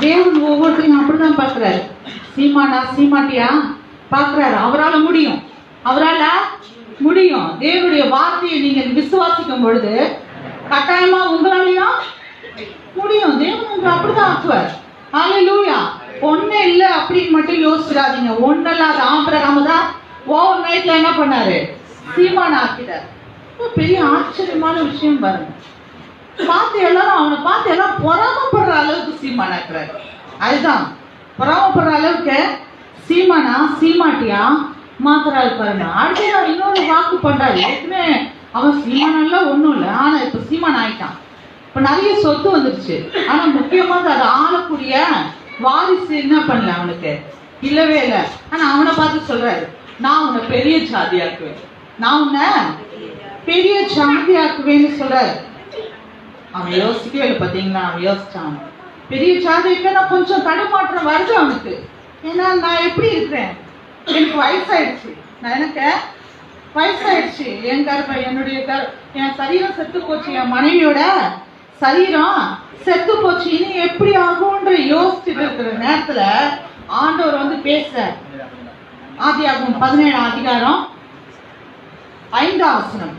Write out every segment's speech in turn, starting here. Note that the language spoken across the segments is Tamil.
தேவன் ஒவ்வொருத்தரையும் அப்படிதான் பார்க்கிறாரு. சீமானா சீமாட்டியா பார்க்கிறாரு. அவரால் முடியும், அவரால் முடியும். தேவனுடைய வார்த்தையை நீங்க விசுவாசிக்கும் பொழுது கட்டாயமா உங்களாலையும் முடியும். தேவன் உங்களை அப்படிதான் ஆக்குவார். ஹல்லேலூயா. ஒண்ணே இல்ல அப்படின்னு மட்டும் யோசிச்சிடாதீங்க. ஒன்னல்லாத ஆபிரகாம் தான் ஓவர் நைட்ல என்ன பண்ணாரு? சீமான் ஆக்கிட்டார். பெரிய ஆச்சரியமான விஷயம் பாருங்க. பார்த்து எல்லாரும் அவனை பார்த்து எல்லாம் பொறாமப்படுற அளவுக்கு சீமான் ஆக்குறாரு. அதுதான் பொறாமப்படுற அளவுக்கு சீமானா சீமாட்டியா மாத்துறாரு பாருங்க. அடுத்த நாள் இன்னொரு வாக்கு பண்றாரு. ஏற்கனவே அவன் சீமானெல்லாம் ஒண்ணும் இல்லை, ஆனா இப்ப சீமான் ஆயிட்டான். இப்ப நிறைய சொத்து வந்துருச்சு. ஆனா முக்கியமா அதை ஆளக்கூடிய வாரிசு என்ன பண்ணல, அவனுக்கு இல்லவே இல்லை. ஆனா அவனை பார்த்து சொல்றாரு, நான் உன்னை பெரிய ஜாதியாக்குவேன், நான் உன்னை பெரிய ஜாதியாக்குவேன்னு சொல்றாரு. அவன் யோசிக்கவே இல்லை. பார்த்தீங்களா? அவன் யோசிச்சான். பெரிய ஜாதிக்கு நான் கொஞ்சம் தடுமாற்றம் வருது அவனுக்கு. ஏன்னா நான் எப்படி இருக்கிறேன், எனக்கு வயசாயிடுச்சு, எனக்கு வயசாயிடுச்சு, என் சரீரம் செத்து போச்சு, என் மனைவியோட சரீரம் செத்து போச்சு, இனி எப்படி ஆகும்ன்ற யோசிச்சுட்டு இருக்கிற நேரத்துல ஆண்டவர் வந்து பேச. ஆதியாகமம் 17 அதிகாரம் 5ஆம் வசனம்.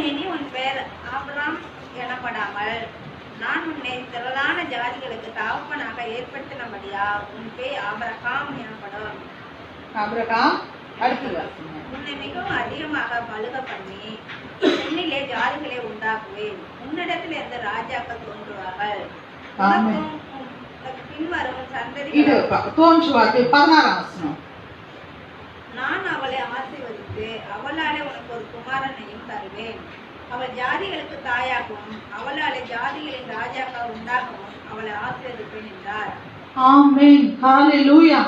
இனி உன் பெயர் ஆபிரகாம் எனப்படாமல் நான் உன்னை திரளான ஜாதிகளுக்கு தகப்பனாக ஏற்படுத்தினபடியா உன் பேர் ஆபிரகாம் எனப்படும். ஆபிரகாம் அடுத்தது. உன்னை மிகவும் அதிகமாக பலுக பண்ணி உன்னிலே ஜாதிகளை உண்டாக்குவேன், உன்னிடத்தில் இருந்து ராஜாக்கள் தோன்றுவார்கள், பின்வரும் சந்ததிகள் தோன்றுவார்கள். 16ஆம் வசனம். நான் அவளை ஆசீர்வதித்து அவளாலே உனக்கு ஒரு குமாரனையும் தருவேன், அவள் ஜாதிகளுக்கு தாயாகவும் அவளாலே ஜாதிகளின் ராஜாக்கள் உண்டாகவும் அவளை ஆசீர்வதிப்பேன் என்றார். ஆமென். ஹல்லேலூயா.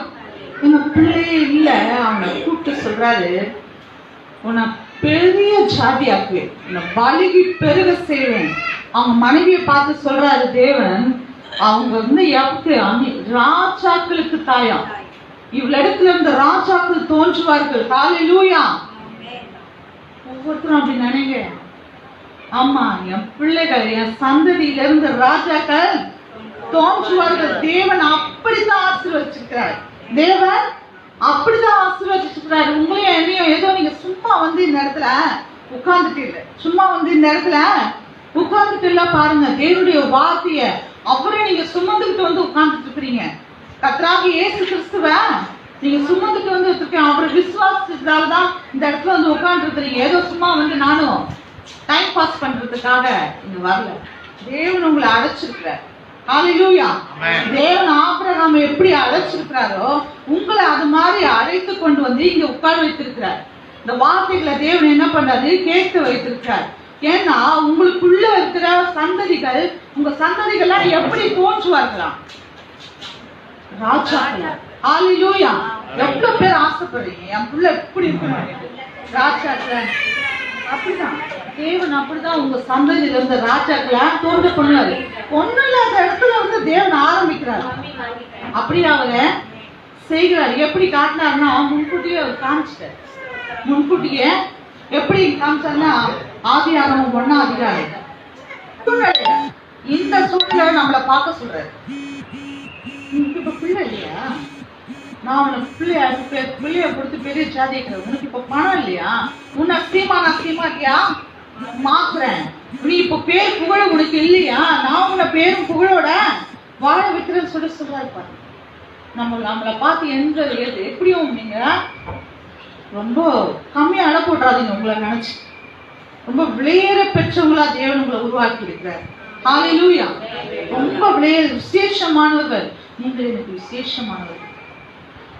எங்க பிள்ளையே இல்ல, அவனை கூப்பிட்டு சொல்றாரு, உன்னை பெரிய ஜாதியாக்குவேன், உன்னை பலுகி பெருக செய்வேன். அவங்க மனைவியை பார்த்து சொல்றாரு தேவன், அவங்க வந்து ராஜாக்களுக்கு தாயா, இவ்விடத்துல இருந்து ராஜாக்கள் தோன்றுவார்கள். ஹல்லேலூயா. ஒவ்வொருத்தரும் அப்படி நினைங்க. ஆமா, என் பிள்ளைகள், என் சந்ததியில இருந்து ராஜாக்கள் தோன்றுவார்கள். தேவன் அப்படித்தான் ஆசீர்வதிச்சிருக்கிறார். தேவன் அப்படிதான் ஆசீர்வதிச்சிருக்கிறார். உங்களையும் என்னையும் ஏதோ நீங்க சும்மா வந்து இந்த இடத்துல உட்கார்ந்துட்டு இல்லை, சும்மா வந்து இந்த இடத்துல உட்கார்ந்துட்டு இல்ல. பாருங்க, தேவனுடைய வார்த்தைய அவரே நீங்க சுமந்துக்கிட்டு வந்து உட்கார்ந்துட்டு இருக்கிறீங்க. கர்த்தராகிய இயேசு கிறிஸ்துவ நீங்க சுமந்துட்டு வந்து வச்சிருக்கீங்க. அவரை விசுவாசத்தால்தான் இந்த இடத்துல வந்து உட்கார்ந்து இருக்கிறீங்க. ஏதோ சும்மா வந்து நானும் டைம் பாஸ் பண்றதுக்காக இங்க வரல. தேவன் உங்களை அழைச்சிருக்கிறார். ஹல்லேலூயா. தேவன் ஆபிரகாமை எப்படி அழைச்சிருக்கிறாரோ உங்களை அது மாதிரி அழைத்து கொண்டு வந்து இங்க உட்கார வைத்திருக்கிறார். இந்த வார்த்தைகளை தேவன் என்ன பண்றாரு, கேட்க வைத்திருக்கிறார். ஏன்னா உங்களுக்குள்ள இருக்கிற சந்ததிகள், உங்க சந்ததிகள்லாம் எப்படி தோன்றுவார்களாம்? ராஜாக்கள். ஹல்லேலூயா. எவ்வளவு பேர் ஆசைப்படுறீங்க, என் பிள்ளை எப்படி இருக்கணும், ராஜாக்கள். அப்படிதான் தேவன் அப்படிதான் உங்க சந்ததியில இருந்த ராஜாக்களை தோன்ற பண்ணுவாரு. ஒண்ணும் இல்லாத இடத்துல வந்து தேவன் ஆரம்பிக்கிறார். அப்படி அவரை செய்கிறார். எப்படி காட்டினார்னா முன்கூட்டியே அவர் காமிச்சிட்டார். முன்கூட்டியே எப்படி காமிச்சார்னா ஆதியாகமம் 1ஆம் அதிகாரம் இந்த சூழ்நிலை நம்மளை பார்க்க சொல்றாரு. இப்ப பிள்ளை இல்லையா, நான் உனக்கு பிள்ளைய கொடுத்து பெரிய ஜாதி இருக்கிறேன், உனக்கு இப்ப பணம் இல்லையா, உன்னை சீமானா சீமாட்டியா மாக்குறேன், நீ இப்ப பேர் புகழ உனக்கு இல்லையா, நான் உன்னை பேரும் புகழோட வாழ வைக்கிறேன்னு சொல்றாரு பாரு. நம்மளை பார்த்து எந்த எப்படியும் நீங்க ரொம்ப கம்மியா அழ போடுறாதீங்க. உங்களை நினைச்சு ரொம்ப விளையேற பெற்றவங்களா தேவன் உங்களை உருவாக்கி இருக்கிறார். ஹல்லேலூயா. ரொம்ப விசேஷமானவர்கள் நீங்கள், எனக்கு விசேஷமானவர்கள்.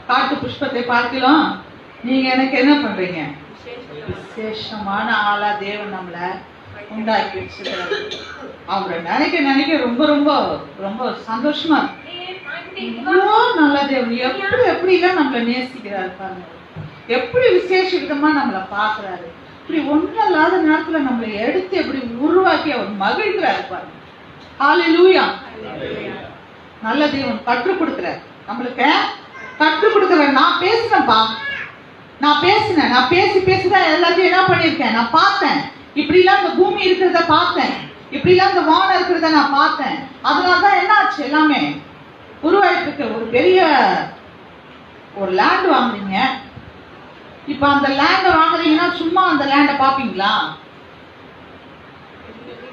காட்டு புஷ்பத்தை பார்க்கலாம், நீங்க எனக்கு என்ன பண்றீங்க, விசேஷமான ஆளா தேவன் நம்மள உண்டாக்கி வச்சிருக்கிறார். அவரை நினைக்க நினைக்க ரொம்ப ரொம்ப ரொம்ப சந்தோஷமா இவ்வளோ நல்ல தேவன் எப்படிலாம் நம்மளை நேசிக்கிறாரு பாருங்க, எப்படி விசேஷ விதமா நம்மளை பாக்குறாரு. இப்படி ஒன்றும் இல்லாத நேரத்துல நம்மளை எடுத்து எப்படி உருவாக்கி அவர் மகிழ்கிறாரு பாருங்க. ஹல்லேலூயா. நல்ல தேவன் கற்றுக் கொடுக்கிறார், நம்மளுக்கு கற்றுக் கொடுக்கிறார். நான் பேசினேன்ப்பா, நான் பேசி பேசிதான் எல்லாத்தையும் என்ன பண்ணிருக்கேன், நான் பார்த்தேன். இப்படி எல்லாம் இந்த பூமி இருக்கிறத பார்த்தேன். இப்படிலாம் இந்த வானம் இருக்கிறத நான் பார்த்தேன். அதனாலதான் என்ன ஆச்சு, எல்லாமே உருவாயிட்டு இருக்கு. ஒரு பெரிய ஒரு லேண்ட் வாங்குறீங்க. இப்ப அந்த லேண்ட வாங்குறீங்கன்னா சும்மா அந்த லேண்ட பாப்பீங்களா?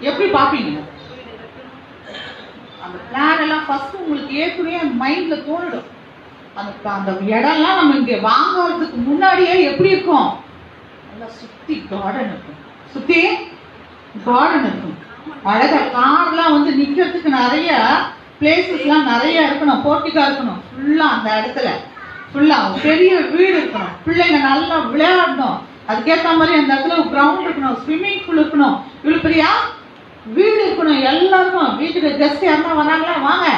எப்படி பாப்பீங்க? அந்த பிளான் எல்லாம் ஃபர்ஸ்ட் உங்களுக்கு ஏற்கனவே மைண்ட்ல தோணிடும். அந்த இடம்லாம் நம்ம இங்க வாங்குறதுக்கு முன்னாடியே எப்படி இருக்கும், நல்லா சுத்தி கார்டன் இருக்கும், சுத்தி கார்டன் இருக்கும். அழகா கார்லாம் வந்து நிக்கிறதுக்கு நிறைய பிளேசஸ்லாம் நிறைய இருக்கணும், போர்ட்டிகா இருக்கணும். ஃபுல்லா அந்த இடத்துல ஃபுல்லா பெரிய வீடு இருக்கணும், பிள்ளைங்க நல்லா விளையாடணும். அதுக்கேற்ற மாதிரி அந்த இடத்துல கிரவுண்ட் இருக்கணும், ஸ்விம்மிங் பூல் இருக்கணும், இவ்வளவு பெரிய வீடு இருக்கணும். எல்லாருக்கும் வீட்டுக்கு கெஸ்ட் யாருன்னா வராங்களா, வாங்க,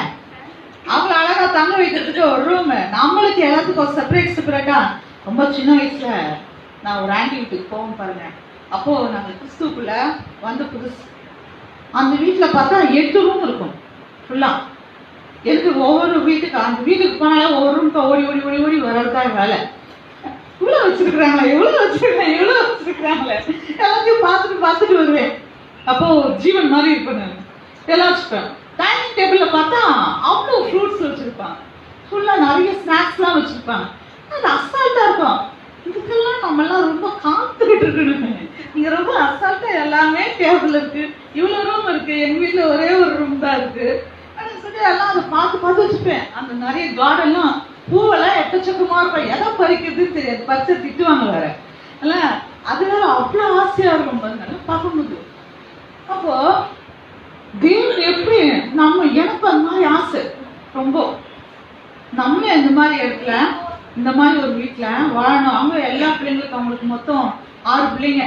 அவங்கள அழகா தங்க வைக்கிறதுக்கு ஒரு ரூம். நம்மளுக்கு எல்லாத்துக்கும் செப்பரேட்டா. ரொம்ப சின்ன வயசுல நான் ஒரு ஆண்டி வீட்டுக்கு போவோம் பாருங்க. அப்போ நாங்க கிறிஸ்துக்குள்ள வந்து புதுசு. அந்த வீட்டுல பார்த்தா 8 ரூம் இருக்கும் ஃபுல்லா. எதுக்கு ஒவ்வொரு வீட்டுக்கு, அந்த வீட்டுக்கு போனாலே ஒவ்வொரு ரூம்க்கு ஓடி ஓடி ஓடி ஓடி வர்றதுதான் வேலை. இவ்வளவு வச்சிருக்கிறாங்களே, எவ்வளவு வச்சிருக்கிறாங்களே, எல்லாத்தையும் பார்த்துட்டு வருவேன். அப்போ ஜீவன் மாதிரி இருப்பேன் நான். எல்லாம் வச்சுப்பேன். டைனிங் டேபிள்ல பார்த்தா அவ்வளோ ஃப்ரூட்ஸ் வச்சிருப்பாங்க, ஃபுல்லா நிறைய ஸ்நாக்ஸ்லாம் வச்சிருப்பாங்க. அது அசால்ட்டா இருக்கும். இதுக்கெல்லாம் நம்ம எல்லாம் ரொம்ப காத்துக்கிட்டு இருக்கணும். நீங்க ரொம்ப அசால்ட்டா எல்லாமே டேபிள் இருக்கு, இவ்வளவு ரூம் இருக்கு, எங்க வீட்டுல ஒரே ஒரு ரூம் தான் இருக்கு அப்படின்னு சொல்லி எல்லாம் அதை பார்த்து வச்சுப்பேன். அந்த நிறைய கார்டன்லாம் பூவெல்லாம் எக்கச்சக்கமா இருக்கும், எதை பறிக்கிறதுன்னு தெரியாது, பறிச்ச திட்டுவாங்க வேற. இல்ல அது வேற அவ்வளோ ஆசையா இருக்கும் பாருங்க பார்க்கும்போது. அப்போ தேவன் எப்படி நம்ம, எனக்கு அந்த மாதிரி ஆசை ரொம்ப, நம்ம இந்த மாதிரி இடத்துல இந்த மாதிரி ஒரு வீட்டுல வாழணும். அவங்க எல்லா பிள்ளைங்களுக்கும், அவங்களுக்கு மொத்தம் 6 பிள்ளைங்க,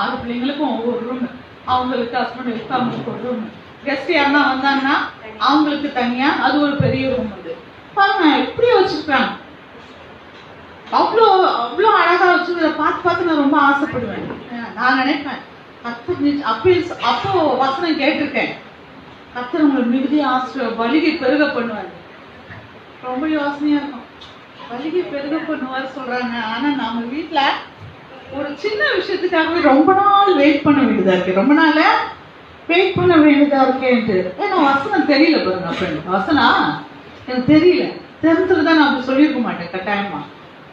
6 பிள்ளைங்களுக்கும் ஒவ்வொரு ரூம், அவங்களுக்கு ஹஸ்பண்ட் அவங்களுக்கு ஒரு ரூம், கெஸ்ட் யாருன்னா வந்தாங்கன்னா அவங்களுக்கு தனியா அது ஒரு பெரிய ரூம். அது பாருங்க எப்படி வச்சிருக்காங்க, அவ்வளோ அவ்வளோ அழகா வச்சு பார்த்து நான் ரொம்ப ஆசைப்படுவேன். நான் நினைப்பேன் அப்போ வசனம் கேட்டிருக்கேன், கர்த்தர் உங்களை மிகுதியா வலிகை பெருக பண்ணுவாரு. ரொம்ப யோசனையா இருக்கும், வலிகை பெருக பண்ணுவாரு சொல்றாங்க. ஆனா நம்ம வீட்டுல ஒரு சின்ன விஷயத்துக்காகவே ரொம்ப நாள் வெயிட் பண்ண வேண்டியதா இருக்கு, ரொம்ப நாள வெயிட் பண்ண வேண்டியதா இருக்கேன்ட்டு. ஏன்னா வசனம் தெரியல பாருங்க ஃப்ரெண்ட், வசனம் எனக்கு தெரியல. தெரிஞ்சிருந்தா நான் அப்படி சொல்லியிருக்க மாட்டேன். கட்டாயமா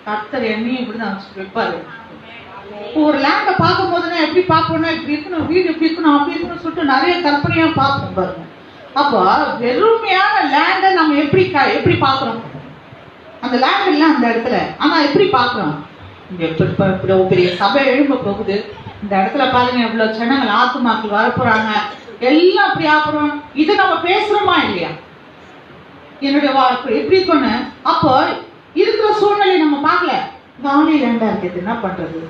கர்த்தர் என்னையும் இப்படிதான் வைப்பாரு. ஒரு லேண்டை பார்க்கும் போதுன்னா எப்படி பார்ப்போம்னா, இப்படி இருக்கணும், வீடு எப்படி இருக்கணும், அப்படி இருக்கணும்னு சொல்லிட்டு நிறைய கற்பனையா பார்ப்போம் பாருங்க. அப்போ வெறுமையான லேண்டை நம்ம எப்படி பார்க்குறோம், அந்த லேண்ட் இல்லை அந்த இடத்துல, ஆனா எப்படி பார்க்குறோம், இவ்வளவு பெரிய சபை எழும்ப போகுது, இந்த இடத்துல பாருங்க இவ்வளவு ஜனங்கள் ஆத்துமாக்கள் வரப்போறாங்க, எல்லாம் அப்படி ஆக்குறோம். இதை நம்ம பேசுறோமா இல்லையா? என்னுடைய வாழ்க்கை எப்படி இருக்குன்னு அப்போ இருக்கிற சூழ்நிலையை நம்ம பார்க்கல, காலி லேண்டா இருக்குது என்ன பண்றது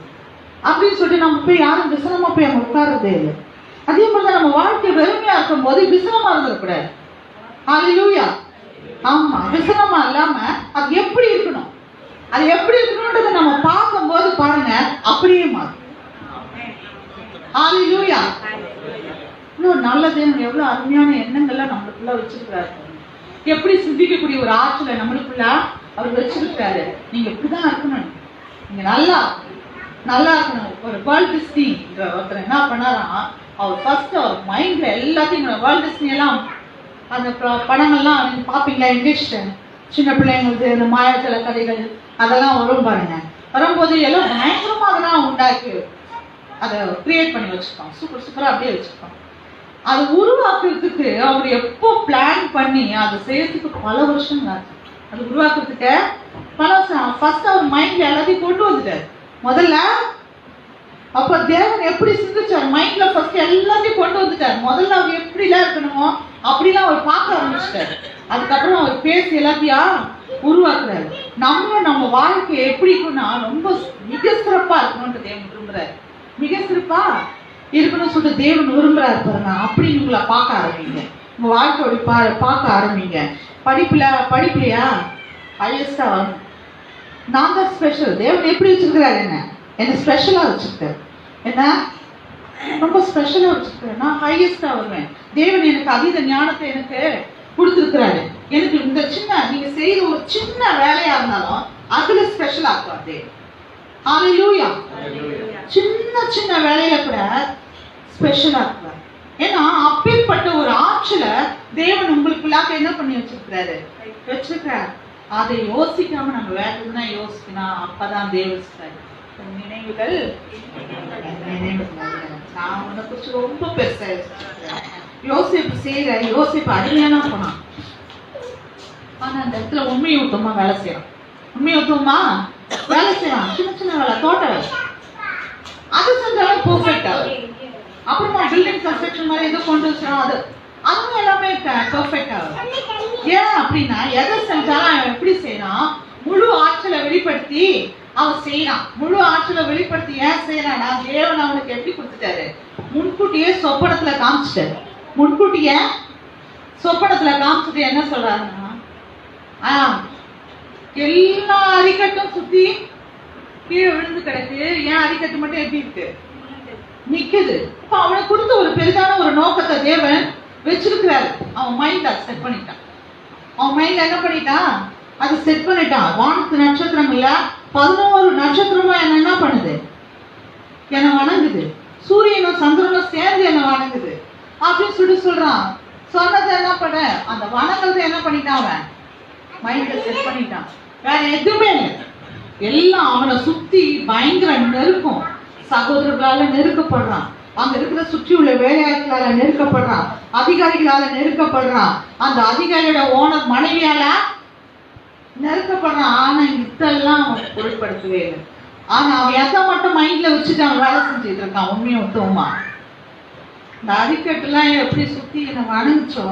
அப்படின்னு சொல்லிட்டு நம்ம போய் யாரும் விசனமா போய் அங்க உட்கார்றதே இல்லை. அதே மாதிரி நம்ம வாழ்க்கை வெறுமையா இருக்கும் போது விசனமா இருந்துடக்கூடாது. ஹல்லேலூயா. ஆமா, விசனமா இல்லாம அது எப்படி இருக்கணும், அது எப்படி இருக்கணும்ன்றதை நம்ம பார்க்கும் போது பாருங்க அப்படியே மாறும். ஹல்லேலூயா. இன்னும் நல்லது, எவ்வளவு அருமையான எண்ணங்கள்லாம் நம்மளுக்குள்ள வச்சிருக்கிறாரு, எப்படி சிந்திக்கக்கூடிய ஒரு ஆற்றலை நம்மளுக்குள்ள அவர் வச்சிருக்கிறாரு. நீங்க இப்படிதான் இருக்கணும், நீங்க நல்லா இருக்கணும். ஒரு வேர்ல்ட் டிஸ்னி ஒருத்தர் என்ன பண்ணாராம், அவர் ஃபர்ஸ்ட் அவர் மைண்ட்ல எல்லாத்தையும் வேர்ல்ட் டிஸ்னி எல்லாம் அந்த படங்கள்லாம் நீங்க பாப்பீங்களா, இங்கிலீஷ் சின்ன பிள்ளைங்களுக்கு இந்த மாயாச்சல கதைகள் அதெல்லாம் வரும் பாருங்க. வரும்போது எல்லாம் பயங்கரமா அதெல்லாம் உண்டாக்கி அதை கிரியேட் பண்ணி வச்சிருக்கோம், சூப்பரா அப்படியே வச்சிருக்கோம். அது உருவாக்குறதுக்கு அவர் எப்போ பிளான் பண்ணி அதை செய்யறதுக்கு பல வருஷம் ஆச்சு. அது உருவாக்குறதுக்கு பல வருஷம். ஃபர்ஸ்ட் அவர் மைண்ட்ல எல்லாத்தையும் கொண்டு வந்துட்டாரு முதல்ல. அப்ப தேவன் எப்படி சிந்திச்சார், மைண்ட்ல ஃபர்ஸ்ட் எல்லாத்தையும் கொண்டு வந்துட்டார். முதல்ல அவர் எப்படிலாம் இருக்கணுமோ அப்படிலாம் அவர் பார்க்க ஆரம்பிச்சிட்டாரு. அதுக்கப்புறம் அவர் பேசி எல்லாத்தையும் உருவாக்குறாரு. நம்ம வாழ்க்கை எப்படி இருக்குன்னா ரொம்ப மிக சிறப்பா இருக்கணும்னு தேவன் விரும்புறாரு, மிக சிறப்பா இருக்கணும்னு சொல்லிட்டு தேவன் விரும்புறாரு பாருங்க. அப்படி உங்களை பார்க்க ஆரம்பிங்க, உங்க வாழ்க்கையோட பார்க்க ஆரம்பிங்க. படிப்புலையா ஹையஸ்டா வரணும். நான் தான் ஸ்பெஷல். தேவன் எப்படி வச்சிருக்கிறாரு, என்ன ஸ்பெஷலா வச்சிருக்காரு, என்ன ரொம்ப ஸ்பெஷலா வச்சிருக்காரு. நான் ஹையஸ்டா வருவேன். தேவன் எனக்கு அதீத ஞானத்தை எனக்கு கொடுத்துருக்கிறாரு. எனக்கு இந்த நீங்க செய்த ஒரு சின்ன வேலையா இருந்தாலும் அதுல ஸ்பெஷல் ஆக்குவார் தேவன். ஹல்லேலூயா. சின்ன வேலையில கூட ஸ்பெஷலா இருக்கிறார். ஏன்னா அப்பேற்பட்ட ஒரு ஆற்றல தேவன் உங்களுக்குள்ளாக என்ன பண்ணி வச்சிருக்கிறார். அதை யோசிக்காம நம்ம வேற எதுனா யோசிக்கணும். அப்பதான் தேவன் நினைவுகள் நான் உன்னை குறிச்சு ரொம்ப பெருசா யோசிச்சிருக்கிறேன். யோசிப்பு அருமையான போனான். ஆனா அந்த இடத்துல உண்மையுத்தமா வேலை செய்யறான். சின்ன சின்ன வேலை, தோட்ட வேலை, அது செஞ்சாலும் பெர்ஃபெக்ட் ஆகும். அப்புறமா பில்டிங் கன்ஸ்ட்ரக்ஷன் மாதிரி எதோ கொண்டு வச்சிடும், அதுவும் எல்லாமே பெர்ஃபெக்ட் ஆகும். ஏன் அப்படின்னா எதை செஞ்சாலும் அவன் எப்படி செய்யறான், முழு ஆற்றலை வெளிப்படுத்தி அவன் செய்யறான். முழு ஆற்றலை வெளிப்படுத்தி ஏன் செய்யறான்னா தேவன் அவனுக்கு எப்படி கொடுத்துட்டாரு, முன்கூட்டியே சொப்பனத்துல காமிச்சிட்டு என்ன சொல்றாருன்னா, எல்லா அரிக்கட்டும் சுத்தி கீழே விழுந்து கிடக்கு, ஏன் அரிக்கட்டு மட்டும் எப்படி இருக்கு, நிக்குது. இப்ப அவனுக்கு கொடுத்த ஒரு பெரிதான ஒரு நோக்கத்தை தேவன் வச்சிருக்கிறாரு. அவன் மைண்ட்ல செட் பண்ணிட்டான். அது செட் பண்ணிட்டான். வானத்து நட்சத்திரம் இல்ல 11 நட்சத்திரமும் என்ன பண்ணுது, என்ன வணங்குது. சூரியனும் சந்திரனும் சேர்ந்து என்ன வணங்குது அப்படின்னு சொல்றான். சொன்னதை என்ன பண்ண, அந்த வணக்கத்தை என்ன பண்ணிட்டான், அவன் மைண்ட்ல செட் பண்ணிட்டான். வேற எதுவுமே இல்லை. எல்லாம் அவனை சுத்தி பயங்கர நெருக்கம். சகோதரர்களால நெருக்கப்படுறான், அங்க இருக்கிற சுற்றி உள்ள வேலையாட்களால நெருக்கப்படுறான், அதிகாரிகளால நெருக்கப்படுறான், அந்த அதிகாரியோட ஓனர் மனைவியால நெருக்கப்படுறான். ஆனா இதெல்லாம் அவன் பொருட்படுத்தவே இல்லை. ஆனா அவன் எதை மட்டும் மைண்ட்ல வச்சுட்டு அவன் வேலை செஞ்சுட்டு இருக்கான். உண்மையுமா இந்த அரிக்கட்டுலாம் எப்படி சுத்தி என்ன வணங்கிச்சோ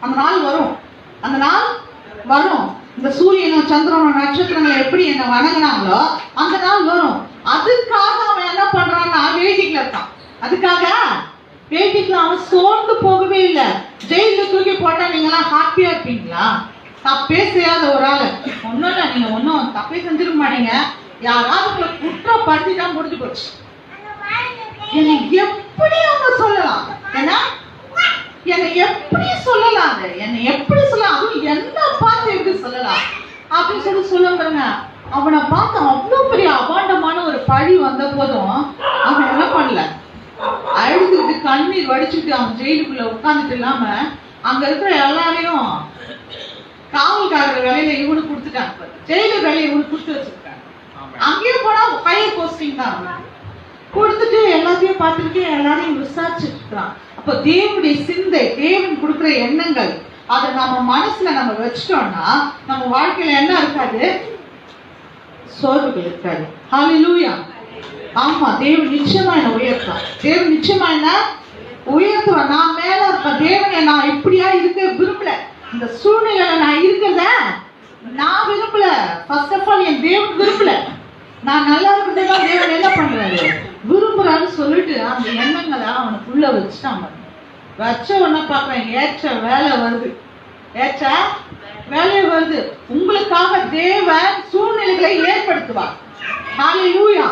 அந்த நாள் வரும். இந்த சூரியனும் சந்திரனும் நட்சத்திரங்களை எப்படி என்ன வணங்கினாங்களோ அந்த நாள் வரும். அதுக்காக அவன் என்ன பண்றான்னா வேட்டிக்குல இருக்கான். அவன் சோர்ந்து போகவே இல்லை. ஜெயில தூக்கி போட்டா நீங்க எல்லாம் ஹாப்பியா இருப்பீங்களா? தப்பே செய்யாத ஒரு ஆளு ஒன்னும் இல்லை, நீங்க ஒன்னும் தப்பே செஞ்சிருக்க மாட்டீங்க. யாராவது உங்களை குற்றப்படுத்திட்டா முடிஞ்சு போச்சு. என்னை எப்படி அவங்க சொல்லலாம், என்னை எப்படி சொல்லலாம், அதுவும் என்ன பார்த்து எப்படி சொல்லலாம் அப்படின்னு சொல்லுங்க. அவனை பார்த்து அவ்வளவு பெரிய அபாண்டமான ஒரு பழி வந்த போதும் அவன் என்ன பண்ணல, அழுதுகிட்டு கண்ணீர் வடிச்சுட்டு அவன் ஜெயிலுக்குள்ள உட்கார்ந்துட்டு இல்லாம அங்க இருக்கிற எல்லாரையும் காவல்காரர் வேலையில இவனுக்கு கொடுத்துட்டாங்க. ஜெயிலு வேலையை இவனுக்கு கொடுத்து வச்சிருக்காங்க. அங்கேயே போனா ஹையர் போஸ்டிங் தான் கொடுத்துட்டு எல்லாத்தையும் பார்த்துட்டு எல்லாரையும் விசாரிச்சுட்டு இருக்கிறான். அப்ப தேவனுடைய சிந்தை, தேவன் கொடுக்குற எண்ணங்கள் அதை நம்ம மனசுல நம்ம வச்சிட்டோம்னா நம்ம வாழ்க்கையில என்ன இருக்காது, சோர்வுகள் இருக்காது. ஹல்லேலூயா. ஆமா, தேவன் நிச்சயமா என்ன உயர்த்துவான். நான் மேல இருப்பேன். தேவனை நான் இப்படியா இருக்க விரும்பல. இந்த சூழ்நிலையில நான் இருக்கிறத நான் விரும்பல. ஃபர்ஸ்ட் ஆஃப் ஆல் என் தேவன் விரும்பல. நான் நல்லா இருக்கிறதா தேவன் என்ன பண்றாரு, விரும்புறான்னு சொல்லிட்டு அந்த எண்ணங்களை அவனுக்குள்ள வச்சுட்டாங்க. வச்ச உடனே பாக்குறேன் ஏற்ற வேலை வருது. உங்களுக்காக தேவன் சூழ்நிலைகளை ஏற்படுத்துவார். ஹல்லேலூயா.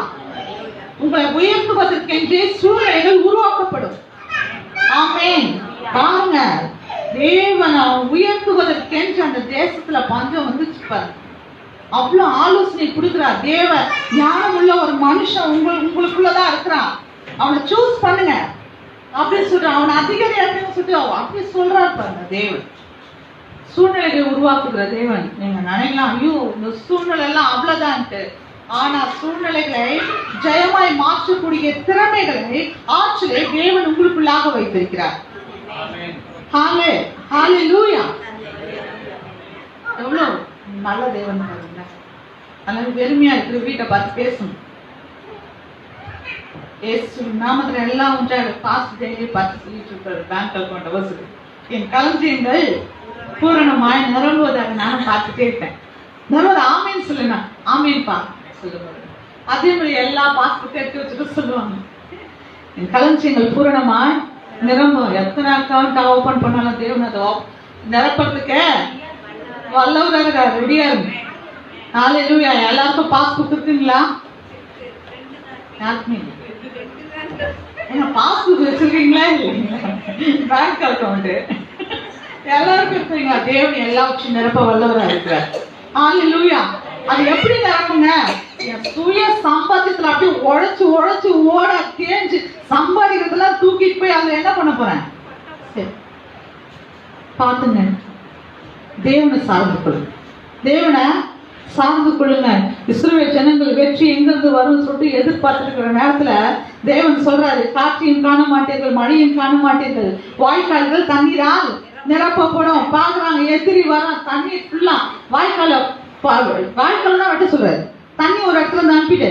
உங்களை உயர்த்துவதற்கென்றே சூழ்நிலைகள் உருவாக்கப்படும். ஆமென். பாருங்க, தேவன் உயர்த்துவதற்கென்று அந்த தேசத்துல பஞ்சம் வந்துச்சு பாருங்க. அவ்வளவு ஆலோசனை கொடுக்கிறார் தேவன். ஞானம் உள்ள ஒரு மனுஷன் உங்களுக்குள்ளதான் இருக்கிறான். அவனை சூஸ் பண்ணுங்க அப்படின்னு சொல்றான். அவனை அதிகாரி அப்படின்னு சொல்லிட்டு அப்படி சொல்றாரு பாருங்க. தேவன் சூழ்நிலைகளை உருவாக்குகிற தேவன். நீங்க நினைக்கலாம், ஐயோ இந்த சூழ்நிலை எல்லாம் அவ்வளவுதான்ட்டு. ஆனா சூழ்நிலைகளை ஜெயமாய் மாற்றக்கூடிய திறமைகளை ஆற்றலை தேவன் உங்களுக்குள்ளாக வைத்திருக்கிறார். ஹல்லேலூயா. எவ்வளவு நல்ல தேவன் பாருங்க. அதனால பெருமையா இருக்கிற வீட்டை பார்த்து பேசணும். நாமத்துல எல்லாம் உண்டாடு காசு டெய்லி பார்த்து சொல்லிட்டு இருப்பாரு. பேங்க் அக்கௌண்ட் வசதி என் களஞ்சியங்கள் பூரணமாய் நிரம்புவதாக நானும் பார்த்துட்டே இருப்பேன். நிரம்புவது ஆமேன்னு சொல்லுங்க. ஆமேன்பா சொல்லுவாங்க. அதே மாதிரி எல்லா பாஸ்புக் எடுத்து வச்சுட்டு சொல்லுவாங்க, என் களஞ்சியங்கள் பூரணமாய் நிரம்பும். எத்தனை அக்கௌண்ட் ஓபன் பண்ணாலும் தேவன் அதை நிரப்புறதுக்கு வல்லவராக இருக்கார். ரெடியா இருங்க. ஹல்லேலூயா. எல்லாருக்கும் பாஸ்புக் இருக்குங்களா? யாருக்குமே பாஸ்புக் வச்சிருக்கீங்களா? இல்லைங்களா? பேங்க் அக்கௌண்ட் எல்லாருக்கும் இருக்குங்களா? தேவன் எல்லா வச்சு நிரப்ப வல்லவராக இருக்கிறார். ஹல்லேலூயா. அது எப்படி நிரப்புங்க? என் சுய சம்பாத்தியத்துல அப்படியே உழைச்சு உழைச்சு ஓட தேஞ்சு சம்பாதிக்கிறதுலாம் தூக்கிட்டு போய் அதுல என்ன பண்ண போறேன்? சரி பாத்துங்க, தேவனை சார்ந்து கொள்ளுங்க, தேவனை சார்ந்து கொள்ளுங்க. இஸ்ரவேல் ஜனங்கள் வெற்றி எங்கிருந்து வரும்னு சொல்லிட்டு எதிர்பார்த்துருக்கிற நேரத்துல தேவன் சொல்றாரு, காற்றையும் காண மாட்டீர்கள், மழையும் காண மாட்டீர்கள், வாய்க்கால்கள் தண்ணீரால் நிரப்பப்படும். பாக்குறாங்க, எதிரி வரான், தண்ணீர் ஃபுல்லா வாய்க்கால தான் வெட்ட சொல்றாரு. தண்ணி ஒரு இடத்துல இருந்து அனுப்பிட்டு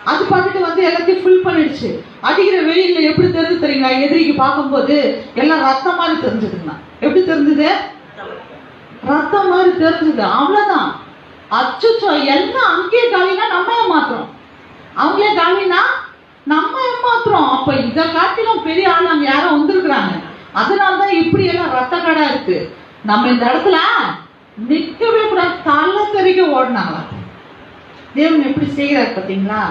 அது பார்த்துட்டு வந்து எல்லாத்தையும் ஃபுல் பண்ணிடுச்சு. அடிக்கிற வெயில்ல எப்படி தெரிஞ்சு தெரியுங்களா? எதிரிக்கு பார்க்கும்போது எல்லாம் ரத்தம் மாதிரி தெரிஞ்சதுங்களா? எப்படி தெரிஞ்சது? ரத்தம் மாதிரி தெரிஞ்சது. அவ்வளவுதான். அச்சுச்சோ, எல்லாம் அங்கேயே காலினா நம்ம ஏமாத்துறோம், அவங்களே காலினா நம்ம ஏமாத்துறோம். அப்ப இதை காட்டிலும் பெரிய ஆள் அங்க யாரும் வந்திருக்கிறாங்க, அதனாலதான் இப்படி எல்லாம் ரத்த கடா இருக்கு. நம்ம இந்த இடத்துல நிக்கவே கூடாது, தலை தெறிக்க ஓடினாங்களா? தேவன் எப்படி செய்யறாரு பாத்தீங்களா?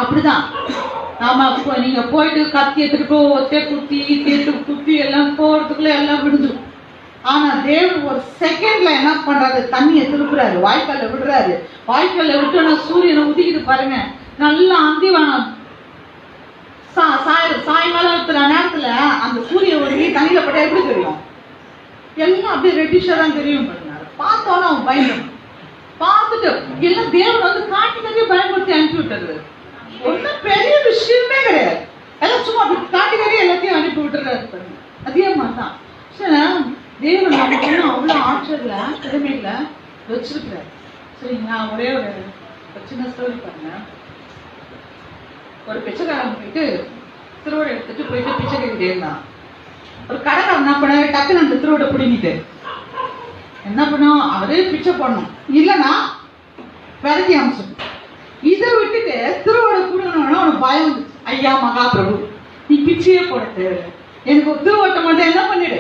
அப்படிதான் நாம நீங்க போயிட்டு கத்தி எடுத்துட்டு ஒத்தே குத்தி தேட்டு குத்தி எல்லாம் போறதுக்குள்ள எல்லாம் விடுஞ்சிடும். ஆனா தேவன் ஒரு செகண்ட்ல என்ன பண்றாரு? தண்ணியை திருப்புறாரு, வாய்க்கால விடுறாரு. வாய்க்கால விட்டோன்னா சூரியனை உதிக்குது பாருங்க, நல்லா அந்திவானம். சாயங்காலத்துல நேரத்துல அந்த சூரிய ஒளி தண்ணியில பட்டா எப்படி தெரியும்? எல்லாம் அப்படியே ரெட்டிஷா தான் தெரியும் பாருங்க. பார்த்தோன்னா அவன் பயந்து பார்த்துட்டு எல்லாம் தேவன் வந்து காட்டி காட்டி பயன்படுத்தி அனுப்பி விட்டுறது. ஒன்னும் பெரிய விஷயமே கிடையாது, எல்லாம் சும்மா காட்டி காட்டி எல்லாத்தையும் அனுப்பி விட்டுறாரு பாருங்க. அதே மாதிரிதான் தேவன் நமக்கு அவ்வளவு ஆற்றல திறமைகளை வச்சிருக்கிறார். சரிங்களா? ஒரே ஒரு சின்ன ஸ்டோரி பாருங்க. ஒரு பிச்சைக்காரன் போயிட்டு திருவோட எடுத்துட்டு போயிட்டு பிச்சை கேட்டுட்டே இருந்தான். ஒரு கடைக்காரன் என்ன பண்ண, டக்குன்னு அந்த திருவோட பிடிங்கிட்டு என்ன பண்ணும், அவரே பிச்சை பண்ணணும், இல்லைன்னா விரட்டி அமைச்சிடும். இதை விட்டுட்டு திருவோட கூடணும்னா அவனுக்கு பயம் வந்துச்சு. ஐயா மகாபிரபு, நீ பிச்சையே போட்டு எனக்கு ஒரு திருவோட்டை மட்டும் என்ன பண்ணிடு,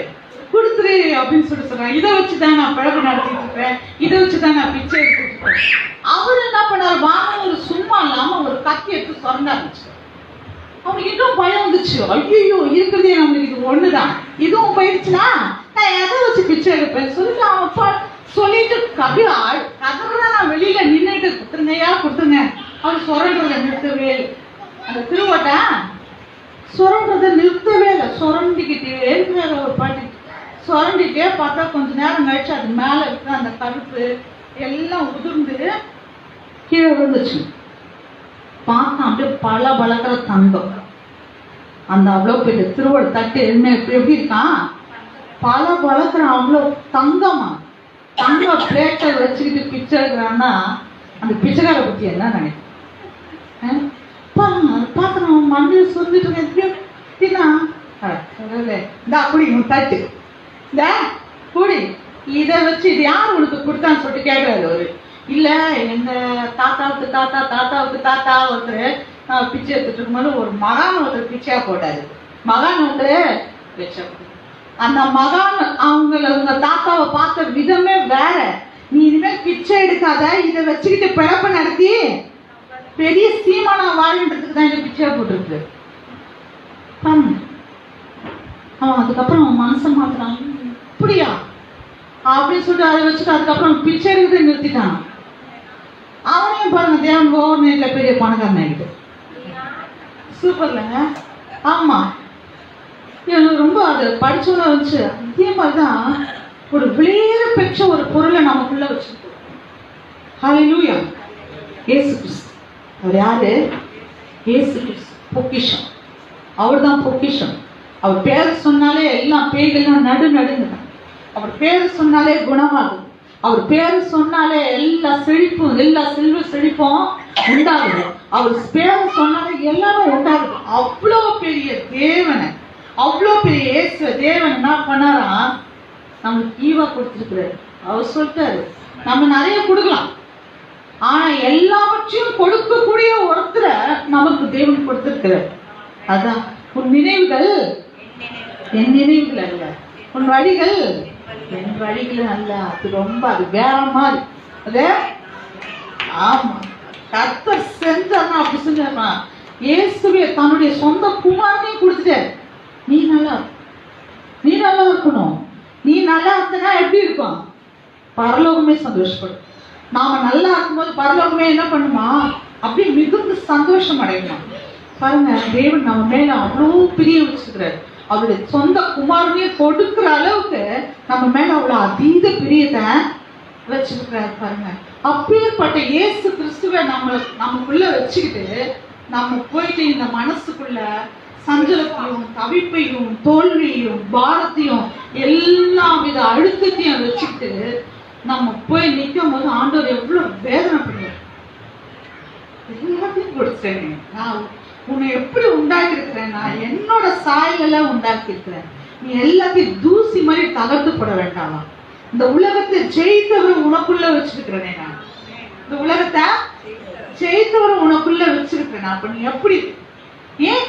கொடுத்துரு அப்படின்னு சொல்றான். இதை வச்சுதான் நான் பழக்கம் நடத்திட்டு இருப்பேன், இதை வச்சுதான் நான் பிச்சை எடுத்துட்டு இருப்பேன். அவர் என்ன பண்ணாரு, வாங்க ஒரு சும்மா இல்லாம ஒரு கத்தி எடுத்து சொரண்ட ஆரம்பிச்சு. அவனுக்கு இன்னும் பயம் வந்துச்சு. ஐயோ, இருக்கிறதே நம்மளுக்கு இது ஒண்ணுதான், இதுவும் போயிடுச்சுன்னா நான் எதை வச்சு பிச்சை எடுப்பேன் சொல்லிட்டு அவன் சொல்லிட்டு கதவுதான் நான் வெளியில நின்றுட்டு கொடுத்துருங்கயா கொடுத்துருங்க. அவன் சொரன்றதை நிறுத்தவே இல்லை. அந்த திருவோட்டை சொரன்றதை நிறுத்தவே இல்லை, சொரண்டிக்கிட்டே இருக்கிறார். ஒரு பாட்டி சொரண்டிட்டே பார்த்தா கொஞ்ச நேரம் கழிச்சு அது மேல இருக்கிற அந்த கருப்பு எல்லாம் உதிர்ந்து கீழே விழுந்துச்சு. பார்த்தா அப்படியே பல பழக்கிற தங்கம். அந்த அவ்வளோ பெரிய திருவோட தட்டு என்ன எப்படி இருக்கான், பல பழக்கிற அவ்வளோ தங்கமா. தங்க பிளேட்டை வச்சுக்கிட்டு பிச்சை எடுக்கிறான்னா அந்த பிச்சைக்கார பத்தி என்ன நினைக்கிறேன்? பாத்திரம் மண்ணில் சொல்லிட்டு இந்த அப்படி தட்டு இந்த கூடி இதை வச்சு இது யார் உனக்கு கொடுத்தான்னு சொல்லிட்டு கேட்கறாரு அவரு. இல்ல எங்க தாத்தாவுக்கு தாத்தா ஒருத்தர் பிச்சை எடுத்துட்டு இருக்கும்போது ஒரு மகான் ஒருத்தர் பிச்சையா போட்டாரு. மகான் ஒருத்தர் பிச்சை, அந்த மகான் உங்க தாத்தாவை பார்த்த விதமே வேற. நீ இனிமேல் பிச்சை எடுக்காத, இதை வச்சுக்கிட்டு பிழப்ப நடத்தி பெரிய சீமானா வாழ்ன்றதுக்கு தான் இந்த பிச்சையா போட்டிருக்கு. அவன் அதுக்கப்புறம் அவன் மனசை மாத்துறான். இப்படியா அப்படின்னு சொல்லிட்டு அதை வச்சுட்டு அதுக்கப்புறம் பிச்சை எடுக்கிறத நிறுத்திட்டான். அவனையும் பாருங்க, தேவன் ஓவர் நைட்ல பெரிய பணக்காரன் ஆகிட்டு. சூப்பர்லங்க. ஆமா, எனக்கு ரொம்ப அது படிச்சோன்னு வந்துச்சு. அதே மாதிரிதான் ஒரு வேறு பெற்ற ஒரு பொருளை நமக்குள்ள வச்சிருக்கோம். ஹல்லேலூயா. இயேசு கிறிஸ்து. அவர் யாரு? இயேசு கிறிஸ்து. பொக்கிஷம். அவர் தான் பொக்கிஷம். அவர் பேர் சொன்னாலே எல்லாம் பேய்கள்லாம் நடுங்கிறான். அவர் பேர் சொன்னாலே குணமாகும். அவர் பேர் சொன்னாலே எல்லா செழிப்பும், எல்லா செல்வ செழிப்பும் உண்டாகுது. அவர் பேர் சொன்னாலே எல்லாரும் உண்டாகுது. அவ்வளோ பெரிய தேவனை, அவ்வளோ பெரிய இயேசு தேவன் என்ன பண்ணாரா, நம்மளுக்கு ஈவா கொடுத்துருக்கிறாரு. அவர் சொல்லிட்டாரு நம்ம நிறைய கொடுக்கலாம், ஆனா எல்லாவற்றையும் கொடுக்கக்கூடிய ஒருத்தரை நமக்கு தேவன் கொடுத்திருக்கிறார். அதான் உன் நினைவுகள் என் நினைவுகள் அல்ல, உன் வழிகள் என் வழிகள் அல்ல. அது ரொம்ப அது வேற மாதிரி. அது ஆமா, கர்த்தர் செஞ்சார்னா அப்படி செஞ்சார்னா இயேசுவே தன்னுடைய சொந்த குமாரனையும் கொடுத்துட்டாரு. நீ நல்லா இருக்கணும். நீ நல்லா இருந்தனா எப்படி இருக்கும்? பரலோகமே சந்தோஷப்படும். நாம நல்லா இருக்கும்போது பரலோகமே என்ன பண்ணுமா? அப்படி மிகுந்த சந்தோஷம் அடையணும். பாருங்க, தேவன் நம்ம மேல அவ்வளோ பிரிய வச்சிருக்கிறார். அவருடைய சொந்த குமாரனையே கொடுக்கிற அளவுக்கு நம்ம மேல அவ்வளவு அதீத பிரியத்தை வச்சிருக்கிறார். பாருங்க, அப்பேற்பட்ட இயேசு கிறிஸ்துவை நமக்குள்ள வச்சுக்கிட்டு நம்ம போயிட்டு இந்த மனசுக்குள்ள சஞ்சலத்தையும் தவிப்பையும் தோல்வியையும் பாரத்தையும் எல்லா வித அழுத்தத்தையும் வச்சுக்கிட்டு நம்ம போய் நிற்கும் போது ஆண்டவர் எவ்வளவு வேதனைப்படுவார். எல்லாத்தையும் கொடுத்தேன், நான் உன்னை எப்படி உண்டாக்கி இருக்கிறேன், நான் என்னோட சாயல உண்டாக்கி இருக்கிறேன், நீ எல்லாத்தையும் தூசி மாதிரி தகர்த்து போட வேண்டாமா, இந்த உலகத்தை ஜெயித்தவர் உனக்குள்ள வச்சிருக்கிறேனே, நான் இந்த உலகத்தை ஜெயித்தவர் உனக்குள்ள வச்சிருக்கிறேன். அப்ப நீ எப்படி ஏன்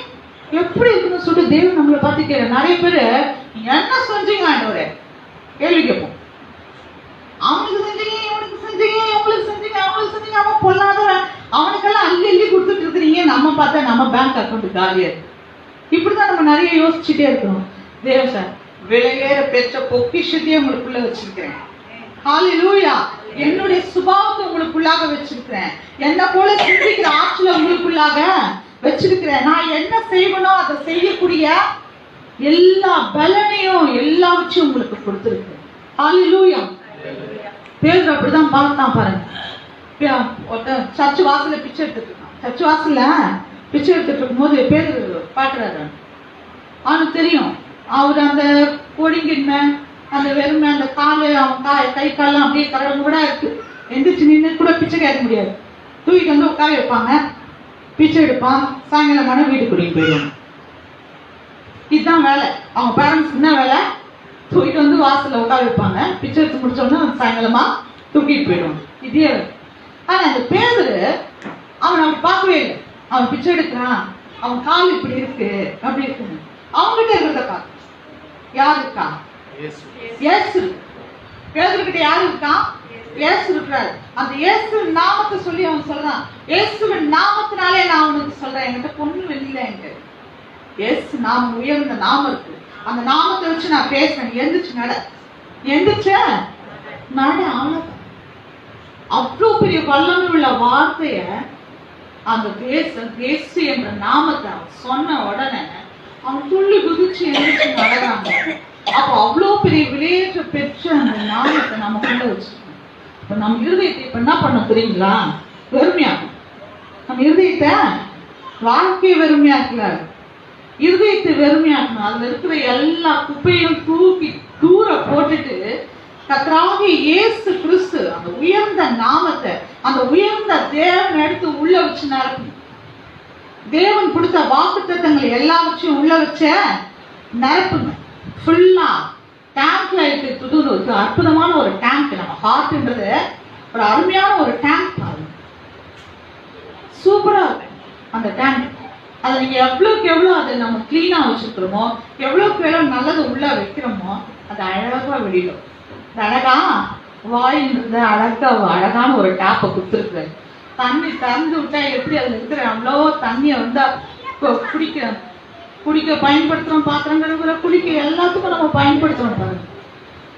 எப்படி இருக்குன்னு சொல்லிட்டு தேவன் நம்மளை பார்த்து கேட்க. நிறைய பேரு என்ன செஞ்சீங்க ஆண்டவரே கேள்வி கேட்போம். அவனுக்கு செஞ்சீங்க, இவனுக்கு செஞ்சீங்க, இவங்களுக்கு செஞ்சீங்க, அவங்களுக்கு செஞ்சீங்க, அவன் பொல்லாதவன், அவனுக்கெல்லாம் அள்ளி அள்ளி கொடுத்துட்டு இருக்கிறீங்க. நம்ம பார்த்தா நம்ம பேங்க் அக்கௌண்ட் காலியா இருக்கு. இப்படிதான் நம்ம நிறைய யோசிச்சுட்டே இருக்கணும். தேவ சார், விலையேற பெற்ற பொக்கிஷத்தையே உங்களுக்குள்ள வச்சிருக்கிறேன். ஹல்லேலூயா. என்னுடைய சுபாவத்தை உங்களுக்குள்ளாக வச்சிருக்கிறேன். என்ன போல சிந்திக்கிற ஆற்றலை உங்களுக்குள்ளாக வச்சிருக்கிறேன். நான் என்ன செய்வனோ அதை செய்யக்கூடிய எல்லா பலனையும் எல்லாவற்றையும் உங்களுக்கு கொடுத்துருக்கேன். ஹல்லேலூயா. பேதுரு அப்படிதான் பார்த்தான். பாருங்க, சர்ச்சு வாசல்ல பிச்சை எடுத்துட்டு இருக்கான். சர்ச்சு வாசல்ல பிச்சை எடுத்துட்டு இருக்கும் போது பேதுரு பாக்குறாரு. அவனுக்கு தெரியும் அவர் அந்த கோடிங்கின்மை, அந்த வெறுமை, அந்த காலு, அவன் கை காலெல்லாம் அப்படியே கடவுள் கூட இருக்கு. எந்திரிச்சு நின்று கூட பிச்சை கேட்க முடியாது. தூக்கிட்டு வந்து உட்கார வைப்பாங்க, பிச்சை எடுப்பான், சாயங்காலமான வீட்டுக்கு கூட்டிட்டு போயிடுவாங்க. இதுதான் வேலை. அவங்க பேரண்ட்ஸ் என்ன வேலை? தூக்கிட்டு வந்து வாசல்ல உட்கார வைப்பாங்க, பிச்சை எடுத்து முடிச்சோன்னா சாயங்காலமா தூக்கிட்டு போயிடுவாங்க. இதே ஆனா அந்த பேதுரு அவன் அப்படி பார்க்கவே இல்லை. அவன் பிச்சை எடுக்கிறான், அவன் கால் இப்படி இருக்கு அப்படி இருக்கு. அவங்ககிட்ட இருக்கிறத பார்க்க யார் இருக்கா? இயேசு. பேதுருகிட்ட யார் இருக்கா? இயேசு இருக்கிறார். அந்த இயேசுவின் நாமத்தை சொல்லி அவன் சொல்றான், இயேசுவின் நாமத்தினாலே நான் அவனுக்கு சொல்றேன். என்கிட்ட பொண்ணு வெளியில எங்க இயேசு நாமம் உயர்ந்த நாமம் இருக்கு. அந்த நாமத்தை வச்சு நான் பேசுறேன். எந்திரிச்சு நட, எந்திரிச்ச நட. அவ்வளவு அவ்வளவு பெரிய வல்லமை உள்ள வார்த்தைய அந்த இயேசு என்ற நாமத்தை அவன் சொன்ன உடனே அவன் துள்ளி குதிச்சு எந்திரிச்சு நடறாங்க. அப்ப அவ்வளவு பெரிய விளையாட்டு பெற்ற அந்த நாமத்தை நமக்குள்ள வச்சிருக்கோம். இப்ப நம்ம இருதயத்தை இப்ப என்ன பண்ண தெரியுங்களா? வெறுமையாகும். நம்ம இருதயத்தை வாழ்க்கையை வெறுமையாக்கல, இருதயத்தை வெறுமையாக்கணும். அதுல இருக்கிற எல்லா குப்பையும் தூக்கி தூர போட்டுட்டு கர்த்தராகிய இயேசு கிறிஸ்து அந்த உயர்ந்த நாமத்தை, அந்த உயர்ந்த தேவன் எடுத்து உள்ள வச்சு நிரப்பணும். தேவன் கொடுத்த வாக்குத்தத்தங்கள் எல்லாவற்றையும் உள்ள வச்ச நிரப்புங்க. ஃபுல்லா டேங்க்ல இருக்கு. அற்புதமான ஒரு டேங்க். நம்ம ஹார்ட்ன்றது ஒரு அருமையான ஒரு டேங்க். சூப்பரா இருக்கு அந்த டேங்க். அதை நீங்க எவ்வளவுக்கு எவ்வளவு அதை நம்ம கிளீனா வச்சிருக்கிறோமோ, எவ்வளவுக்கு எவ்வளவு நல்லதை உள்ள வைக்கிறோமோ, அது அழகா வெளியிடும். அழகா வாயின்றது அழகான ஒரு டேப்பை கொடுத்துருக்கு. தண்ணி திறந்து விட்டா எப்படி அதுல இருக்கிற அவ்வளோ தண்ணியை வந்து குடிக்க பயன்படுத்துறோம், பாத்திரம் கழுவுற, குளிக்க எல்லாத்துக்கும் நம்ம பயன்படுத்துறோம் பாருங்க.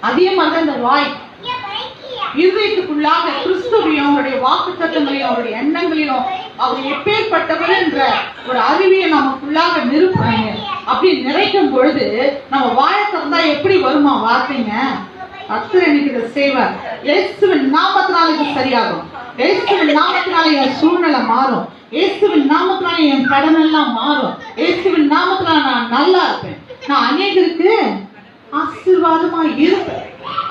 அதே மாதிரிதான் இந்த வாய் இருதயத்துக்குள்ளாக கிறிஸ்துவையும் அவருடைய வாக்குத்தத்தங்களையும் அவருடைய எண்ணங்களையும் அவர் எப்பேற்பட்டவர் என்ற ஒரு அறிவியை நமக்குள்ளாக நிரூபாங்க. அப்படி நிறைக்கும் பொழுது நம்ம வாயை திறந்தா எப்படி வருமா வார்த்தைங்க? கர்த்தர் எனக்கு இதை செய்வார். இயேசுவின் நாமத்தினால இது சரியாகும். இயேசுவின் நாமத்தினால என் சூழ்நிலை மாறும். இயேசுவின் நாமத்தினால என் கடன் எல்லாம் மாறும். இயேசுவின் நாமத்தினால நான் நல்லா இருப்பேன். நான் அநேகருக்கு ஆசீர்வாதமா இருப்பேன்,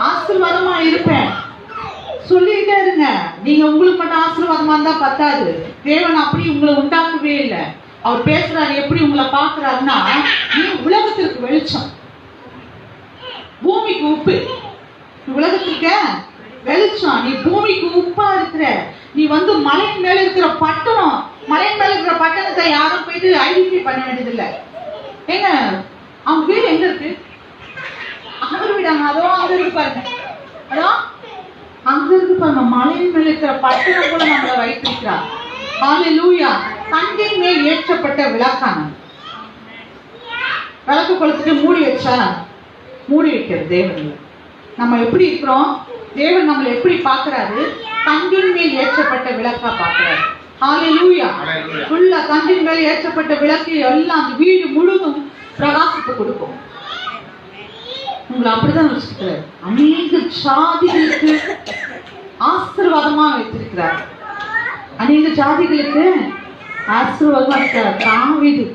ஆசீர்வாதமா இருப்பேன். சொல்லிட்டே இருங்க. நீங்க உங்களுக்கு மட்டும் ஆசீர்வாதமா இருந்தா பத்தாது. தேவன் அப்படி உங்களை உண்டாக்கவே இல்லை. அவர் பேசுறாரு, எப்படி உங்களை பாக்குறாருன்னா, நீ உலகத்திற்கு வெளிச்சம், பூமிக்கு உப்பு. உலகத்துக்கு வெளிச்சம், நீ பூமிக்கு உப்பா இருக்கிற. நீ வந்து மலையின் மேல இருக்கிற பட்டணம், மலையின் மேல இருக்கிற பட்டணத்தை யாரும் போயிட்டு ஐடென்டிஃபை பண்ண வேண்டியதில்லை. ஏங்க அவங்க வீடு எங்க இருக்கு? அவர் விடாங்க, அதோ அங்க இருக்கு பாருங்க, அதோ அங்க இருக்கு பாருங்க. மலையின் மேல இருக்கிற பட்டணம் கூட நம்மளை வைத்திருக்கிறார். ஹல்லேலூயா. தங்கின் மேல் ஏற்றப்பட்ட விளக்கான விளக்கு கொளுத்துட்டு மூடி வச்சா மூடி வைக்கிறது தேவன். நம்ம எப்படி இருக்கிறோம், தேவன் நம்மளை எப்படி பார்க்கிறாரு? தங்கின் மேல் ஏற்றப்பட்ட விளக்கா பார்க்கிறாரு. ஹalleluya. ஃபுல்லா தண்டின் மேல் ஏற்றப்பட்ட விளக்கு எல்லாம் அந்த வீடு முழுதும் பிரகாசத்தை கொடுக்கும். உங்களை அப்படிதான் வச்சிருக்கிறார். அநேக ஜாதிகளுக்கு ஆசீர்வாதமா வைத்திருக்கிறார். அநேக ஜாதிகளுக்கு ஆசீர்வாதமா இருக்கிறார். தாவீது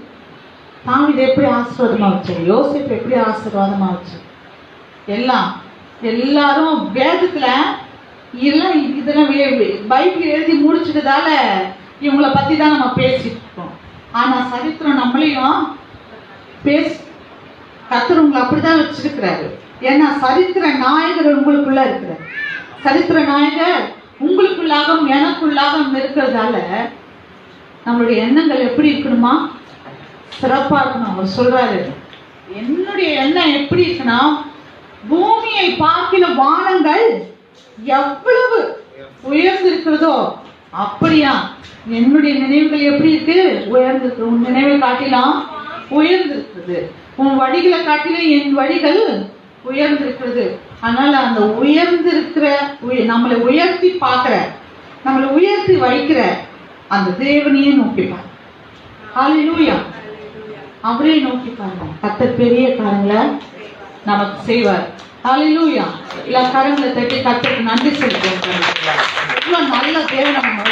எப்படி ஆசீர்வாதமா வச்சார்? யோசேப்பு எப்படி ஆசீர்வாதமா வச்சார்? எல்லாரும் வேதத்துல இதெல்லாம் பைபிள் எழுதி முடிச்சிட்டதால இவங்களை பத்தி தான் நம்ம பேசிட்டு இருக்கோம். ஆனா சரித்திரம் நம்மளையும் கர்த்தர் உங்களை அப்படிதான் வச்சிருக்கிறாரு. ஏன்னா சரித்திர நாயகர் உங்களுக்குள்ள இருக்கிறார். சரித்திர நாயகர் உங்களுக்குள்ளாகவும் எனக்குள்ளாகவும் இருக்கிறதால நம்மளுடைய எண்ணங்கள் எப்படி இருக்கணுமா? சிறப்பா இருக்கணும். அவர் சொல்றாரு, என்னுடைய எண்ணம் எப்படி இருக்குன்னா, பூமியை பார்க்கிற வானங்கள் எவ்வளவு உயர்ந்திருக்கிறதோ அப்படியா என்னுடைய நினைவுகள் எப்படி இருக்கு? உயர்ந்திருக்கு. உன் நினைவை காட்டிலாம் உயர்ந்திருக்குது. உன் வழிகளை காட்டிலும் என் வழிகள் உயர்ந்திருக்கிறது. அதனால அந்த உயர்ந்திருக்கிற நம்மளை உயர்த்தி பார்க்கிற, நம்மளை உயர்த்தி வைக்கிற அந்த தேவனையே நோக்கிப்பார். ஹalleluya. அவரே நோக்கிப்பாங்க. கர்த்தர் பெரிய காரியங்களை நமக்கு செய்வார். ஹalleluya. எல்லா காரியங்களை தட்டி கர்த்தருக்கு நன்றி செலுத்துவோம். இவ்வளவு நல்ல தேவனை நம்ம